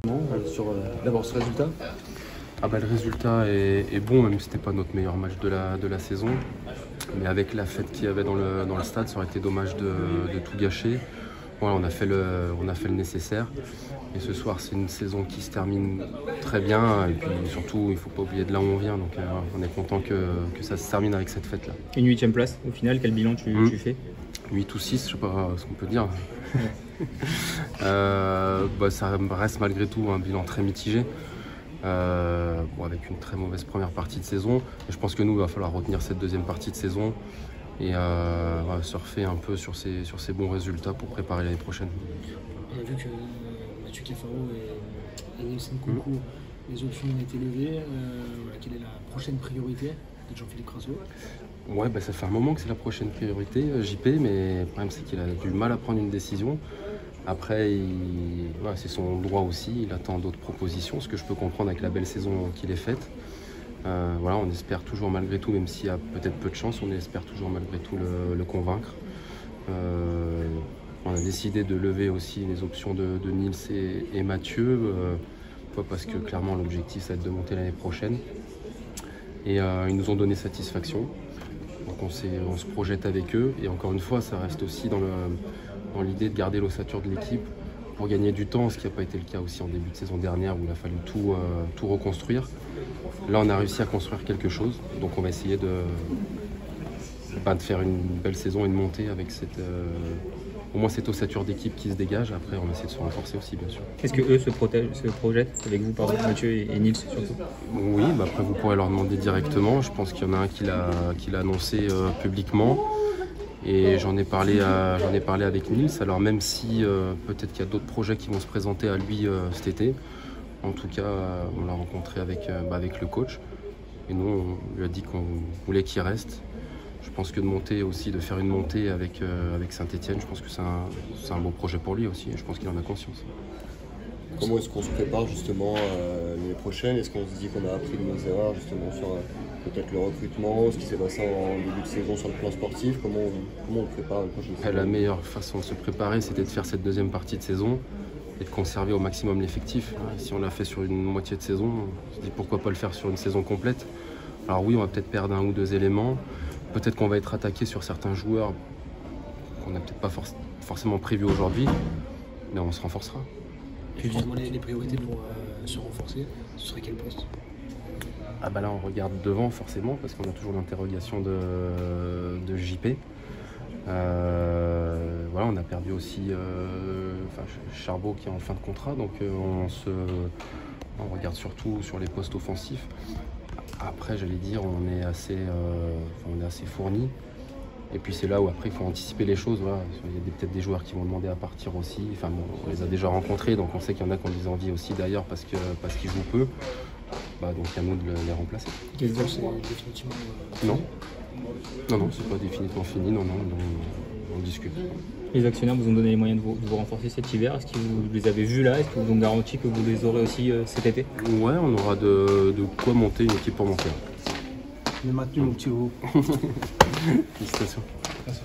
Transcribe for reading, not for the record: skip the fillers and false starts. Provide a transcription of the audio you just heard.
rapidement sur d'abord ce résultat. Le résultat est bon, même si ce n'était pas notre meilleur match de la saison. Mais avec la fête qu'il y avait dans le stade, ça aurait été dommage de tout gâcher. Voilà, on a fait le nécessaire. Et ce soir, c'est une saison qui se termine très bien. Et puis surtout, il ne faut pas oublier de là où on vient. Donc on est content que ça se termine avec cette fête-là. Une 8e place, au final, quel bilan tu fais? 8 ou 6, je ne sais pas ce qu'on peut dire. Ça reste malgré tout un bilan très mitigé. Avec une très mauvaise première partie de saison. Et je pense que nous, il va falloir retenir cette deuxième partie de saison et surfer un peu sur ces bons résultats pour préparer l'année prochaine. On a vu que Mathieu Cafaro et Nielsen Concours, les options ont été levées. Quelle est la prochaine priorité de Jean-Philippe Crasso? Ça fait un moment que c'est la prochaine priorité, JP, mais le problème c'est qu'il a du mal à prendre une décision. Après, c'est son droit aussi, il attend d'autres propositions, ce que je peux comprendre avec la belle saison qu'il est faite. On espère toujours malgré tout, même s'il y a peut-être peu de chance, on espère toujours malgré tout le convaincre. On a décidé de lever aussi les options de Nils et Mathieu, parce que clairement l'objectif ça va être de monter l'année prochaine. Et ils nous ont donné satisfaction, donc on se projette avec eux, et encore une fois ça reste aussi dans l'idée de garder l'ossature de l'équipe pour gagner du temps, ce qui n'a pas été le cas aussi en début de saison dernière où il a fallu tout reconstruire. Là on a réussi à construire quelque chose, donc on va essayer de faire une belle saison et de monter avec au moins cette ossature d'équipe qui se dégage. Après on va essayer de se renforcer aussi bien sûr. Est-ce que eux se projettent avec vous, Mathieu et Nils surtout? Oui, après vous pourrez leur demander directement. Je pense qu'il y en a un qui l'a annoncé publiquement. Et j'en ai parlé avec Nils, alors même si peut-être qu'il y a d'autres projets qui vont se présenter à lui cet été. En tout cas, on l'a rencontré avec le coach. Et nous, on lui a dit qu'on voulait qu'il reste. Je pense que de faire une montée avec Saint-Etienne, je pense que c'est un beau projet pour lui aussi. Et je pense qu'il en a conscience. Comment est-ce qu'on se prépare justement l'année prochaine? Est-ce qu'on se dit qu'on a appris de nos erreurs justement sur peut-être le recrutement, ce qui s'est passé en début de saison sur le plan sportif? Comment on prépare la prochaine saison? La meilleure façon de se préparer, c'était de faire cette deuxième partie de saison et de conserver au maximum l'effectif. Si on l'a fait sur une moitié de saison, on se dit pourquoi pas le faire sur une saison complète. Alors oui, on va peut-être perdre un ou deux éléments. Peut-être qu'on va être attaqué sur certains joueurs qu'on n'a peut-être pas forcément prévus aujourd'hui, mais on se renforcera. Et justement, les priorités pour se renforcer, ce serait quel poste? Là on regarde devant forcément parce qu'on a toujours l'interrogation de JP. On a perdu aussi Charbot qui est en fin de contrat, donc on regarde surtout sur les postes offensifs. Après j'allais dire on est assez fourni. Et puis c'est là où après il faut anticiper les choses. Voilà. Il y a peut-être des joueurs qui vont demander à partir aussi. On les a déjà rencontrés, donc on sait qu'il y en a qui ont des envies aussi d'ailleurs parce qu'ils jouent peu. Donc à nous de les remplacer. Qu'est-ce que c'est définitivement Non, c'est pas définitivement fini. Non, on discute. Les actionnaires vous ont donné les moyens de vous renforcer cet hiver. Est-ce que vous les avez vus là? Est-ce que vous ont garanti que vous les aurez aussi cet été? Ouais, on aura de quoi monter une équipe pour monter. Le maintenu, mon petit haut. Félicitations. Merci.